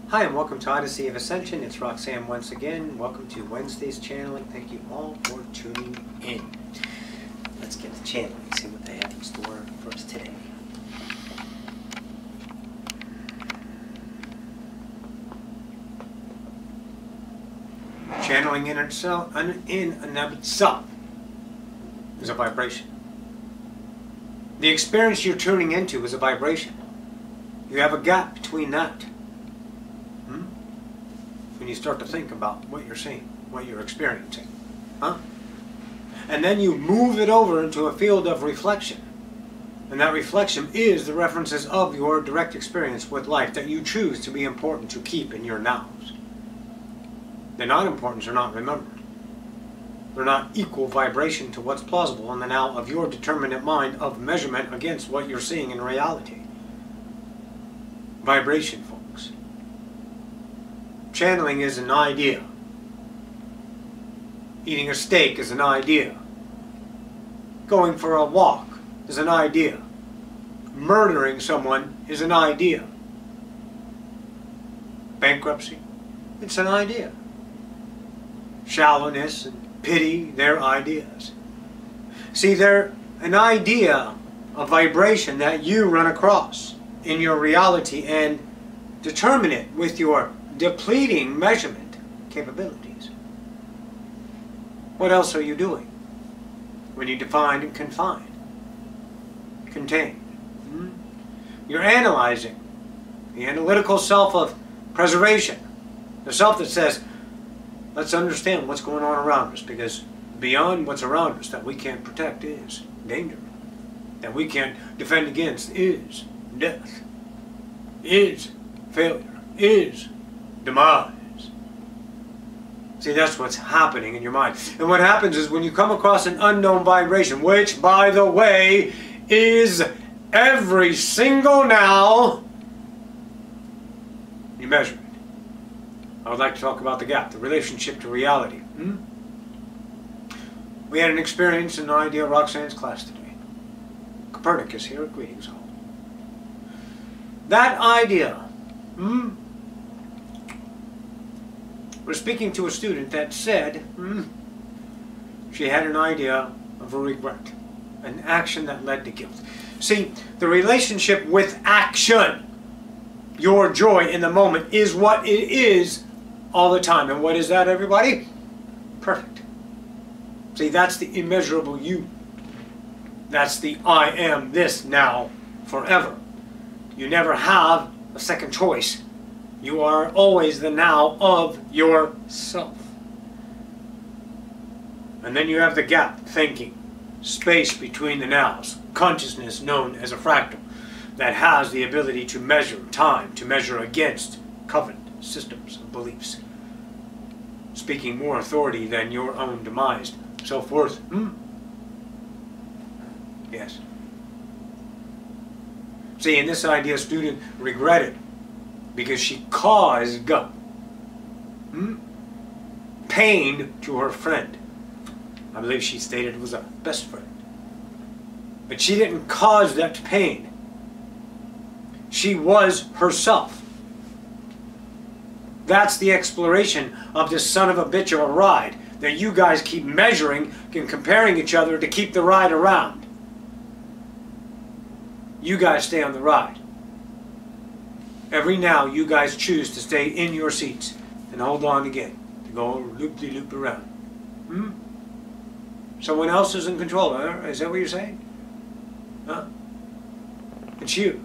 Hi and welcome to Odyssey of Ascension. It's Roxanne once again. Welcome to Wednesday's channeling. Thank you all for tuning in. Let's get to channeling and see what they have in store for us today. Channeling in and of itself is a vibration. The experience you're tuning into is a vibration. You have a gap between that. When you start to think about what you're seeing, what you're experiencing. And then you move it over into a field of reflection. And that reflection is the references of your direct experience with life that you choose to be important to keep in your nows. The non-importants are not remembered. They're not equal vibration to what's plausible in the now of your determinate mind of measurement against what you're seeing in reality. Vibration, folks. Channeling is an idea. Eating a steak is an idea. Going for a walk is an idea. Murdering someone is an idea. Bankruptcy, it's an idea. Shallowness and pity, they're ideas. See, they're an idea, a vibration that you run across in your reality and determine it with your depleting measurement capabilities. What else are you doing when you define and confine, contain? You're analyzing the analytical self of preservation, the self that says, let's understand what's going on around us, because beyond what's around us that we can't protect is danger, that we can't defend against is death, is failure, is demise. See, that's what's happening in your mind. And what happens is when you come across an unknown vibration, which, by the way, is every single now, you measure it. I would like to talk about the gap, the relationship to reality. We had an experience in an idea of Roxanne's class today. Copernicus here at Greetings Hall. That idea, we're speaking to a student that said she had an idea of a regret, an action that led to guilt. See, the relationship with action, your joy in the moment, is what it is all the time. And what is that, everybody? Perfect. See, that's the immeasurable you. That's the I am this now forever. You never have a second choice. You are always the now of yourself. And then you have the gap, thinking, space between the nows, consciousness known as a fractal, that has the ability to measure time, to measure against covenant systems of beliefs, speaking more authority than your own demise, so forth. Yes. See, in this idea, student regretted because she caused pain to her friend. I believe she stated it was a best friend. But she didn't cause that pain. She was herself. That's the exploration of this son of a bitch of a ride that you guys keep measuring and comparing each other to keep the ride around. You guys stay on the ride. Every now you guys choose to stay in your seats and hold on again, to go loop-de-loop around. Someone else is in control, is that what you're saying? It's you.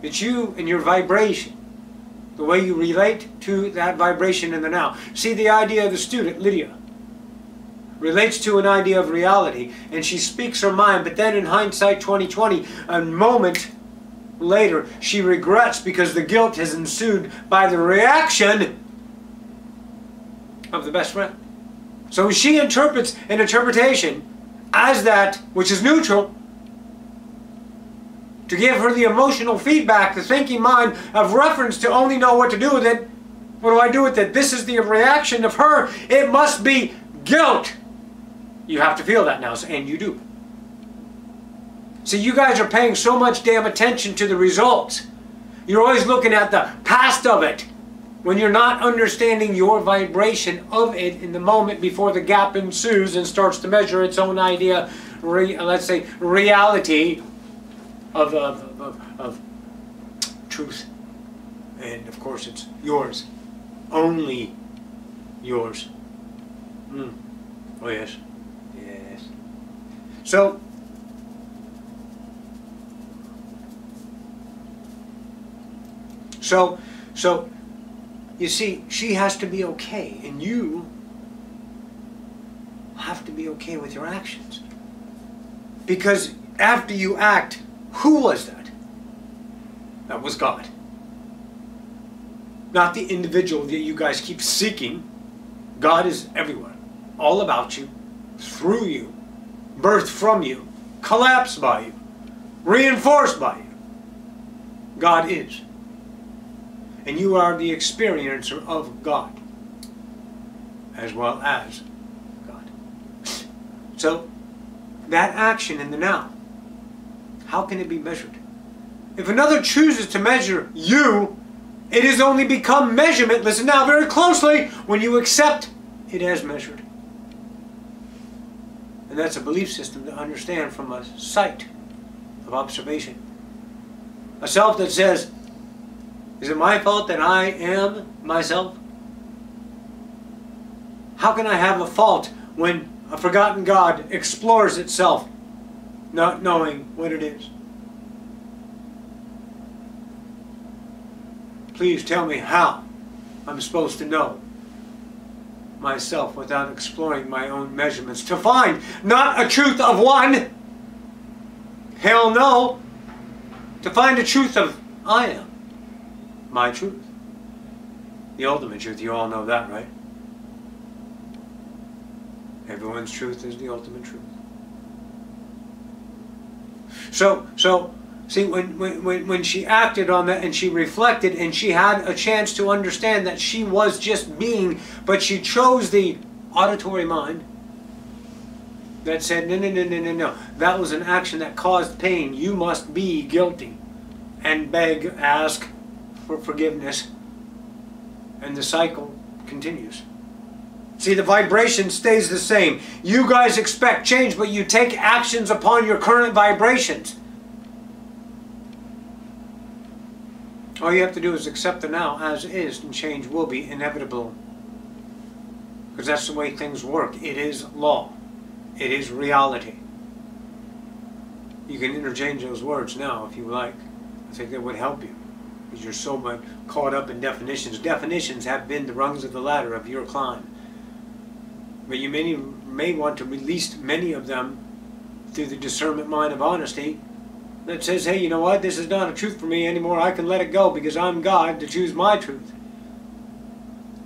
It's you and your vibration, the way you relate to that vibration in the now. See, the idea of the student, Lydia, relates to an idea of reality, and she speaks her mind, but then in hindsight 2020, a moment later, she regrets because the guilt has ensued by the reaction of the best friend. So she interprets an interpretation as that which is neutral to give her the emotional feedback, the thinking mind of reference to only know what to do with it. What do I do with it? This is the reaction of her. It must be guilt. You have to feel that now, and you do. See, you guys are paying so much damn attention to the results You're always looking at the past of it when you're not understanding your vibration of it in the moment before the gap ensues and starts to measure its own idea, let's say, reality of truth. And of course it's yours. Only yours. Oh yes. Yes. So you see, she has to be okay, and you have to be okay with your actions. Because after you act, who was that? That was God. Not the individual that you guys keep seeking. God is everywhere. All about you, through you, birthed from you, collapsed by you, reinforced by you. God is. And you are the experiencer of God, as well as God. So, that action in the now, how can it be measured? If another chooses to measure you, it has only become measurement, listen now very closely, when you accept it as measured. And that's a belief system to understand from a sight of observation. A self that says, is it my fault that I am myself? How can I have a fault when a forgotten God explores itself, not knowing what it is? Please tell me how I'm supposed to know myself without exploring my own measurements to find not a truth of one, hell no, to find a truth of I am. My truth. The ultimate truth, you all know that, right? Everyone's truth is the ultimate truth. So see, when she acted on that and she reflected and she had a chance to understand that she was just being, but she chose the auditory mind that said, no. That was an action that caused pain. You must be guilty. And beg, ask for forgiveness, and the cycle continues. See, the vibration stays the same. You guys expect change, but you take actions upon your current vibrations. All you have to do is accept the now as is, and change will be inevitable. Because that's the way things work. It is law. It is reality. You can interchange those words now if you like. I think that would help you. Because you're so much caught up in definitions. Definitions have been the rungs of the ladder of your climb. But you may want to release many of them through the discernment mind of honesty that says, hey, you know what? This is not a truth for me anymore. I can let it go because I'm God to choose my truth.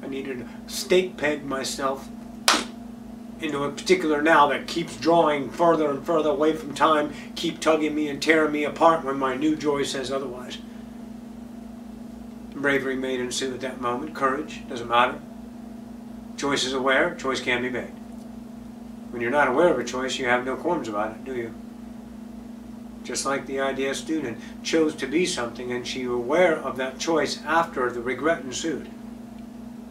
I needed to stake peg myself into a particular now that keeps drawing further and further away from time, keep tugging me and tearing me apart when my new joy says otherwise. Bravery may ensue at that moment. Courage, doesn't matter. Choice is aware, choice can be made. When you're not aware of a choice, you have no qualms about it, do you? Just like the idea student chose to be something and she was aware of that choice after the regret ensued.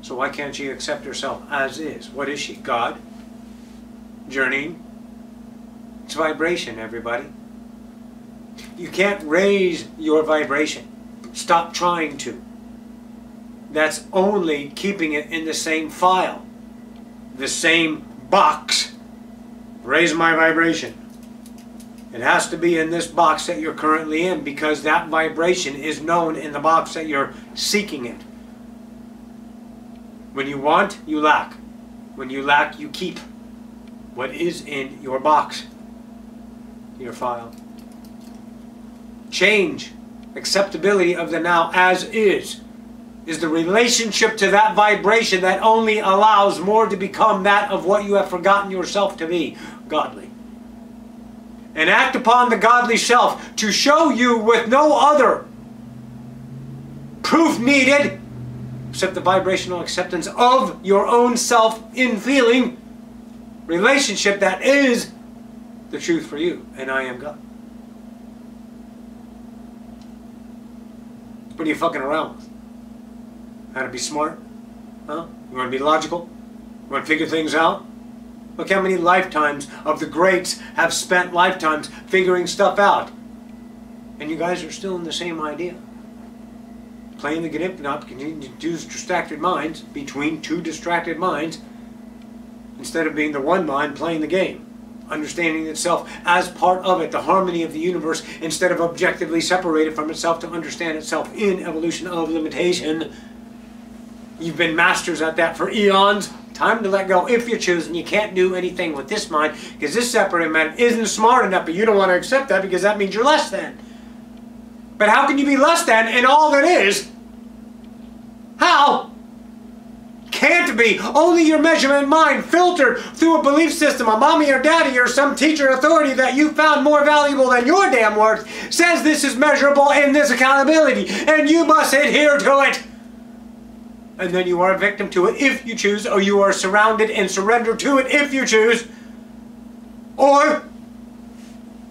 So why can't she accept herself as is? What is she? God? Journeying? It's vibration, everybody. You can't raise your vibration. Stop trying to. That's only keeping it in the same file, the same box. Raise my vibration. It has to be in this box that you're currently in because that vibration is known in the box that you're seeking it. When you want, you lack. When you lack, you keep what is in your box, your file. Change, acceptability of the now as is the relationship to that vibration that only allows more to become that of what you have forgotten yourself to be, godly. And act upon the godly self to show you with no other proof needed except the vibrational acceptance of your own self in feeling relationship that is the truth for you, and I am God. What are you fucking around with? How to be smart? Huh? You want to be logical? You want to figure things out? Look how many lifetimes of the greats have spent lifetimes figuring stuff out. And you guys are still in the same idea. Playing the Gnippnop, continuing to use distracted minds between two distracted minds instead of being the one mind playing the game. Understanding itself as part of it, the harmony of the universe, instead of objectively separated from itself to understand itself in evolution of limitation. You've been masters at that for eons. Time to let go if you choose, and you can't do anything with this mind because this separate mind isn't smart enough, but you don't want to accept that because that means you're less than. But how can you be less than in all that is? How? Can't be. Only your measurement mind filtered through a belief system, a mommy or daddy or some teacher authority that you found more valuable than your damn worth says this is measurable in this accountability and you must adhere to it. And then you are a victim to it if you choose, or you are surrounded and surrender to it if you choose, or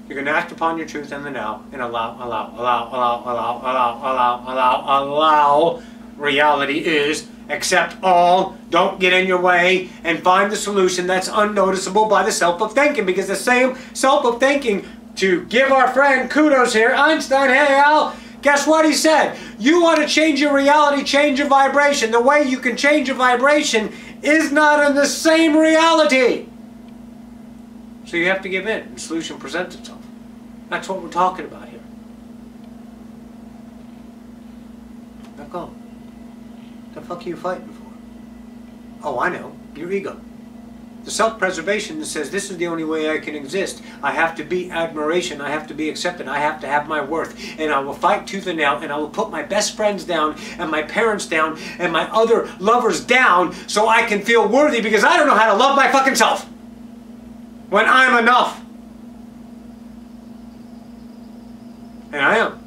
you're going to act upon your truth in the now and allow reality is, accept all, don't get in your way, and find the solution that's unnoticeable by the self of thinking, because the same self of thinking, to give our friend kudos here, Einstein, hey Al, guess what he said? You want to change your reality, change your vibration. The way you can change your vibration is not in the same reality. So you have to give in. The solution presents itself. That's what we're talking about here. Let go. The fuck are you fighting for? Oh, I know. Your ego. The self-preservation that says this is the only way I can exist. I have to be admiration. I have to be accepted. I have to have my worth. And I will fight tooth and nail, and I will put my best friends down and my parents down and my other lovers down so I can feel worthy, because I don't know how to love my fucking self when I'm enough. And I am.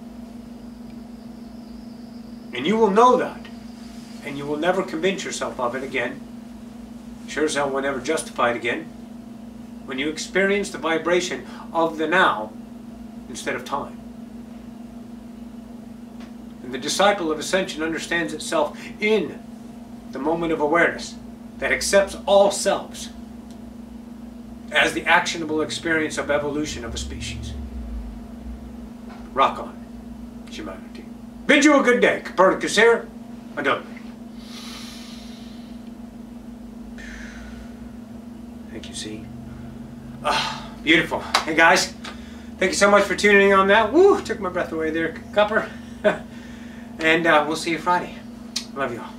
And you will know that. And you will never convince yourself of it again. Sure as hell will never justify it again. When you experience the vibration of the now instead of time. And the disciple of Ascension understands itself in the moment of awareness that accepts all selves as the actionable experience of evolution of a species. Rock on, humanity. Bid you a good day. Copernicus here. I don't. Thank you, see. Beautiful. Hey guys, thank you so much for tuning in on that. Woo, took my breath away there, Copper. And we'll see you Friday. Love you all.